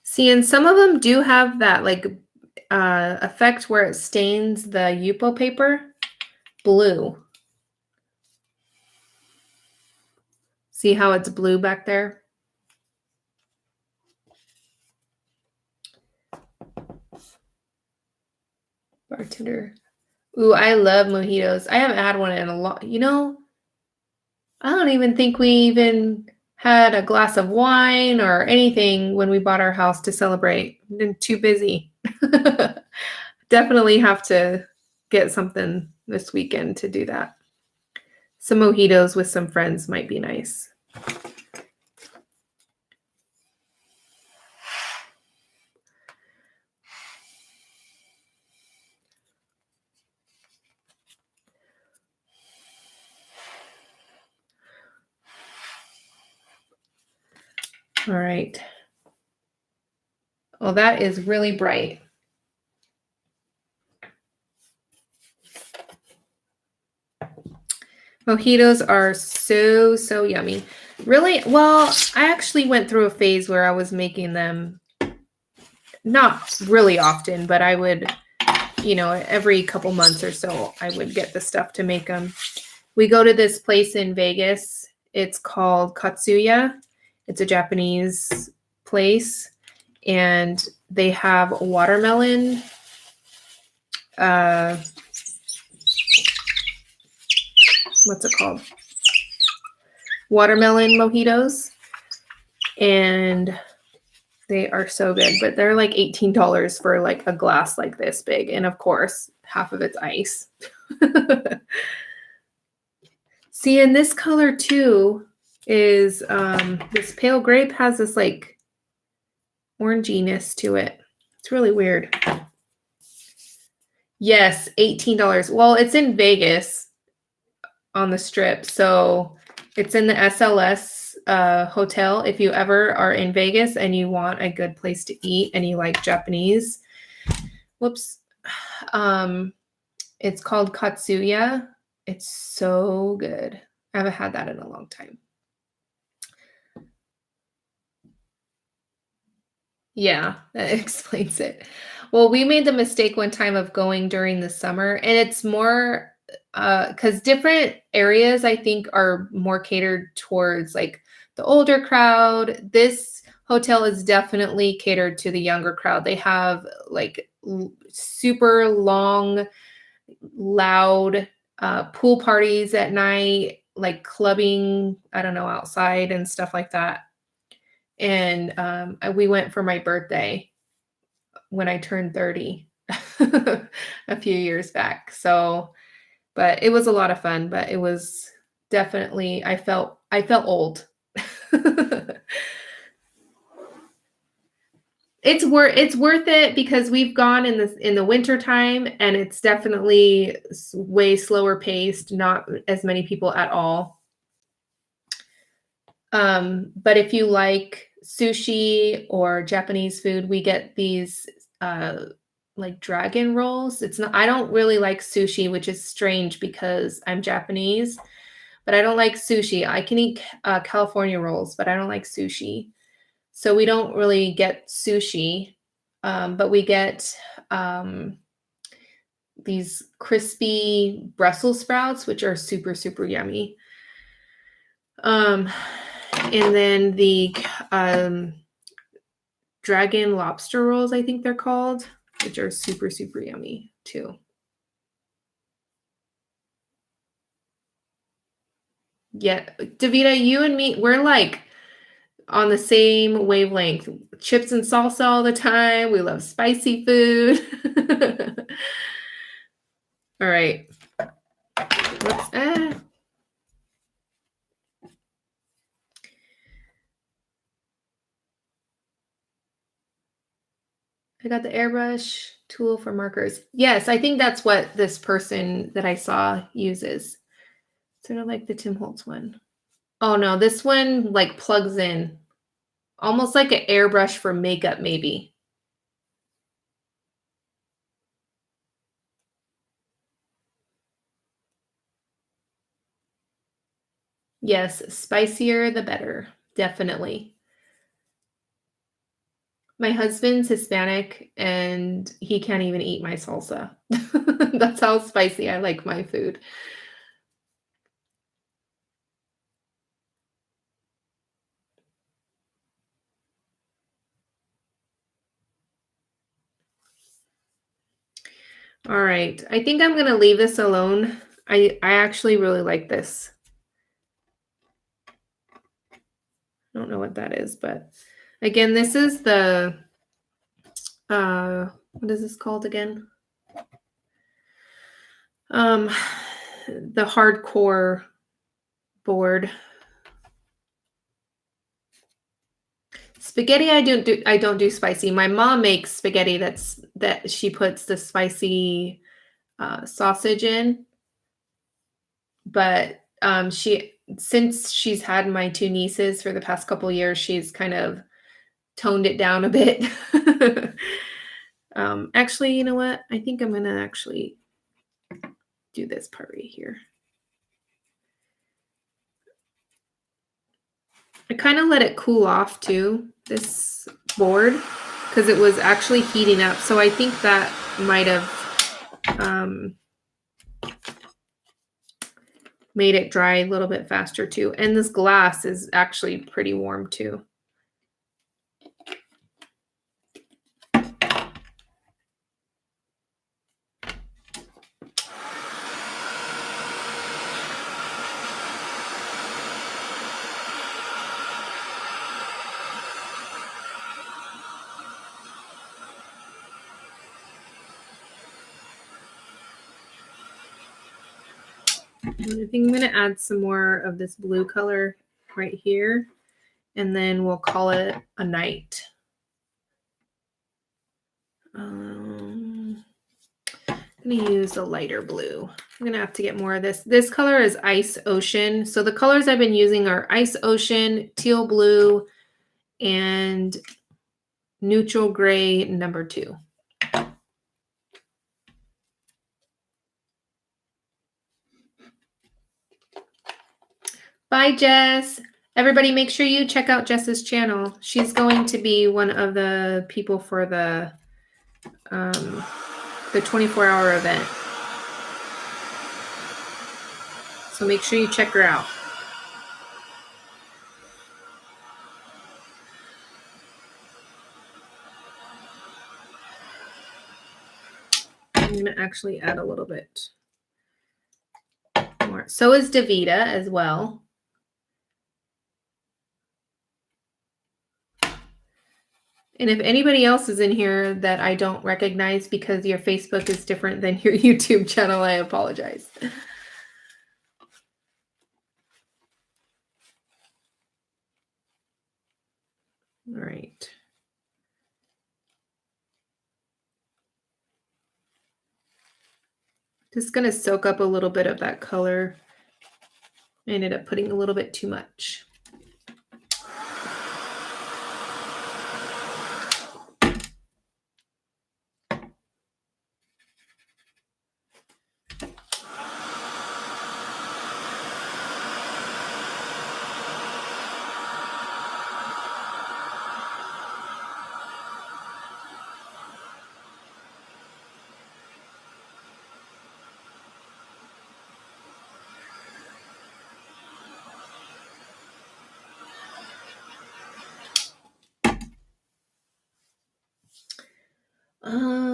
See, and some of them do have that like effect where it stains the Yupo paper blue. See how it's blue back there? Bartender. Ooh, I love mojitos. I haven't had one in a lot. I don't even think we even had a glass of wine or anything when we bought our house to celebrate. Been too busy. Definitely have to get something this weekend to do that. Some mojitos with some friends might be nice. All right. Well, that is really bright. Mojitos are so yummy. Really, well, I actually went through a phase where I was making them not really often, but I would, every couple months or so, I would get the stuff to make them. We go to this place in Vegas. It's called Katsuya. It's a Japanese place, and they have watermelon. What's it called? Watermelon mojitos, and they are so good, but they're like $18 for like a glass like this big, and of course half of it's ice. See, and this color too is this pale grape has this like oranginess to it. It's really weird. Yes, $18. Well, it's in Vegas on the Strip, so it's in the SLS hotel. If you ever are in Vegas and you want a good place to eat and you like Japanese, it's called Katsuya. It's so good. I haven't had that in a long time. Yeah, that explains it. Well, we made the mistake one time of going during the summer, and it's more because different areas I think are more catered towards like the older crowd. This hotel is definitely catered to the younger crowd. They have like super long, loud pool parties at night, like clubbing, I don't know, outside and stuff like that. And we went for my birthday when I turned 30 a few years back. So, but it was a lot of fun, but it was definitely, I felt old. It's worth it because we've gone in the winter time and it's definitely way slower paced, not as many people at all. But if you like sushi or Japanese food, we get these like dragon rolls. I don't really like sushi, which is strange because I'm Japanese, but I don't like sushi. I can eat California rolls, but I don't like sushi. So we don't really get sushi, but we get these crispy Brussels sprouts, which are super, super yummy. And then the dragon lobster rolls, I think they're called, which are super, super yummy too. Yeah, Davida, you and me, we're like on the same wavelength. Chips and salsa all the time. We love spicy food. All right. I got the airbrush tool for markers. Yes, I think that's what this person that I saw uses. Sort of like the Tim Holtz one. Oh no, this one like plugs in. Almost like an airbrush for makeup, maybe. Yes, spicier the better. Definitely. My husband's Hispanic and he can't even eat my salsa. That's how spicy I like my food. All right. I think I'm going to leave this alone. I actually really like this. I don't know what that is, but again, this is the, what is this called again? The hardcore board. Spaghetti, I don't do spicy. My mom makes spaghetti that she puts the spicy sausage in, but since she's had my two nieces for the past couple of years, she's kind of toned it down a bit. Actually, you know what? I think I'm gonna actually do this part right here. I kind of let it cool off too, this board, because it was actually heating up. So I think that might have made it dry a little bit faster too. And this glass is actually pretty warm too. I think I'm going to add some more of this blue color right here, and then we'll call it a night. I'm going to use a lighter blue. I'm going to have to get more of this. This color is Ice Ocean. So the colors I've been using are Ice Ocean, Teal Blue, and Neutral Gray number 2. Bye, Jess. Everybody, make sure you check out Jess's channel. She's going to be one of the people for the 24-hour event. So make sure you check her out. I'm going to actually add a little bit more. So is Davita as well. And if anybody else is in here that I don't recognize because your Facebook is different than your YouTube channel, I apologize. All right. Just going to soak up a little bit of that color. I ended up putting a little bit too much.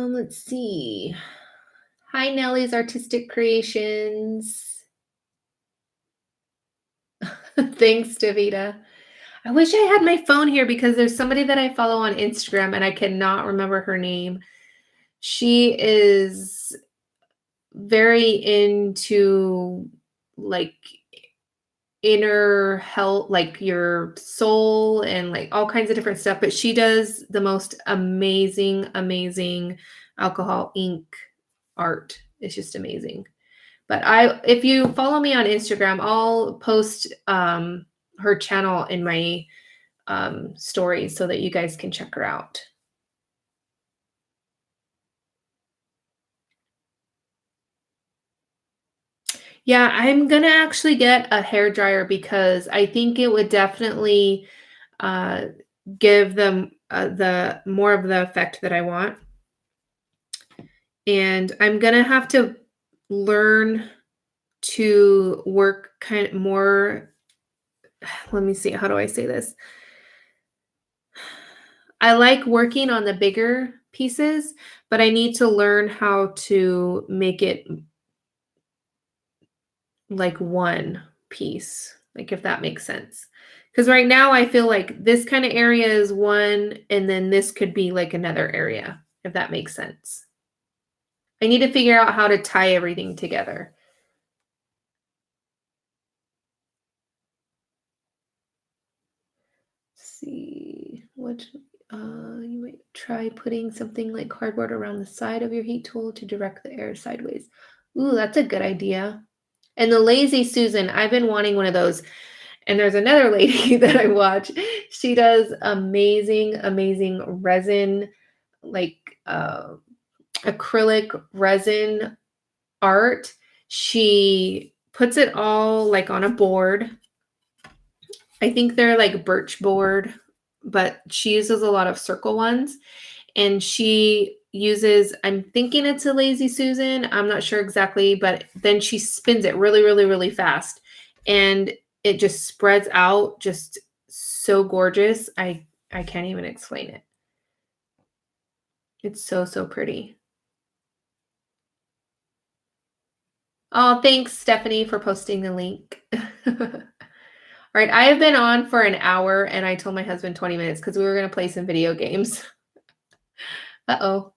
Let's see. Hi, Nellie's Artistic Creations. Thanks, Davita. I wish I had my phone here because there's somebody that I follow on Instagram and I cannot remember her name. She is very into like inner health, like your soul and like all kinds of different stuff, but she does the most amazing alcohol ink art. It's just amazing. But if you follow me on Instagram, I'll post her channel in my stories so that you guys can check her out. Yeah, I'm gonna actually get a hair dryer because I think it would definitely give them the more of the effect that I want. And I'm gonna have to learn to work kind of more. Let me see, how do I say this? I like working on the bigger pieces, but I need to learn how to make it like one piece, like if that makes sense. Because right now I feel like this kind of area is one, and then this could be like another area, if that makes sense. I need to figure out how to tie everything together. Let's see what you might try putting something like cardboard around the side of your heat tool to direct the air sideways. Ooh, that's a good idea. And the Lazy Susan, I've been wanting one of those. And there's another lady that I watch. She does amazing resin, like acrylic resin art. She puts it all like on a board. I think they're like birch board, but she uses a lot of circle ones. And she uses, I'm thinking it's a Lazy Susan. I'm not sure exactly, but then she spins it really fast. And it just spreads out just so gorgeous. I can't even explain it. It's so pretty. Oh, thanks, Stephanie, for posting the link. All right, I have been on for an hour and I told my husband 20 minutes because we were going to play some video games. Uh-oh.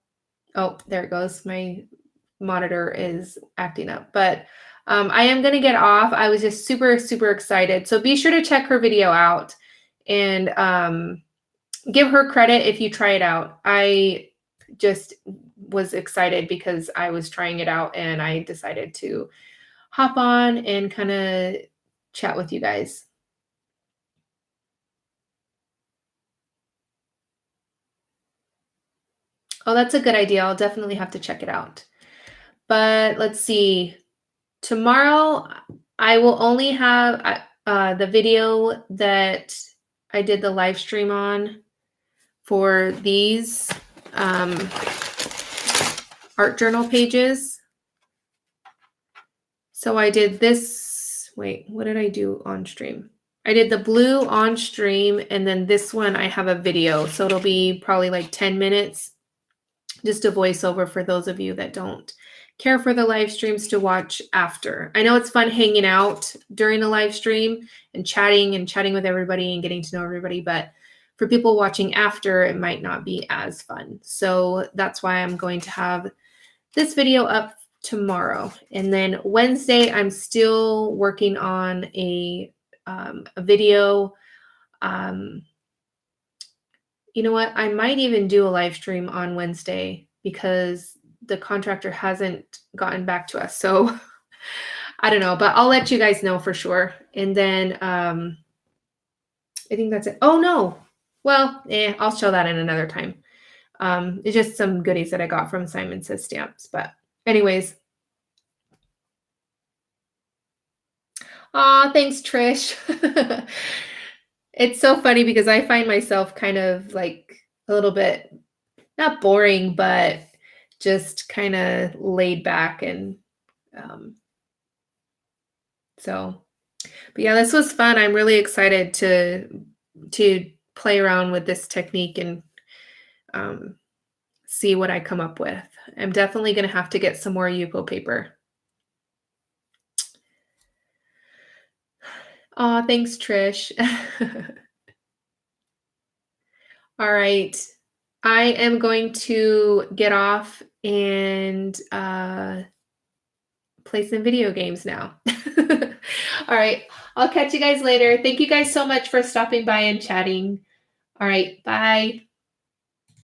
Oh, there it goes. My monitor is acting up, but I am going to get off. I was just super excited. So be sure to check her video out and give her credit if you try it out. I just was excited because I was trying it out and I decided to hop on and kind of chat with you guys. Oh, that's a good idea. I'll definitely have to check it out. But let's see. Tomorrow, I will only have the video that I did the live stream on for these art journal pages. So I did this Wait, what did I do on stream? I did the blue on stream, and then this one I have a video. So it'll be probably like 10 minutes, just a voiceover for those of you that don't care for the live streams to watch after. I know it's fun hanging out during the live stream and chatting with everybody and getting to know everybody, but for people watching after, it might not be as fun. So that's why I'm going to have this video up tomorrow. And then Wednesday, I'm still working on a video. You know what? I might even do a live stream on Wednesday because the contractor hasn't gotten back to us. So I don't know, but I'll let you guys know for sure. And then I think that's it. Oh no. Well, I'll show that in another time. It's just some goodies that I got from Simon Says Stamps. But anyways. Aw, thanks, Trish. It's so funny because I find myself kind of like a little bit, not boring, but just kind of laid back. And so, but yeah, this was fun. I'm really excited to play around with this technique and see what I come up with. I'm definitely going to have to get some more Yupo paper. Oh, thanks, Trish. All right. I am going to get off and play some video games now. All right. I'll catch you guys later. Thank you guys so much for stopping by and chatting. All right. Bye.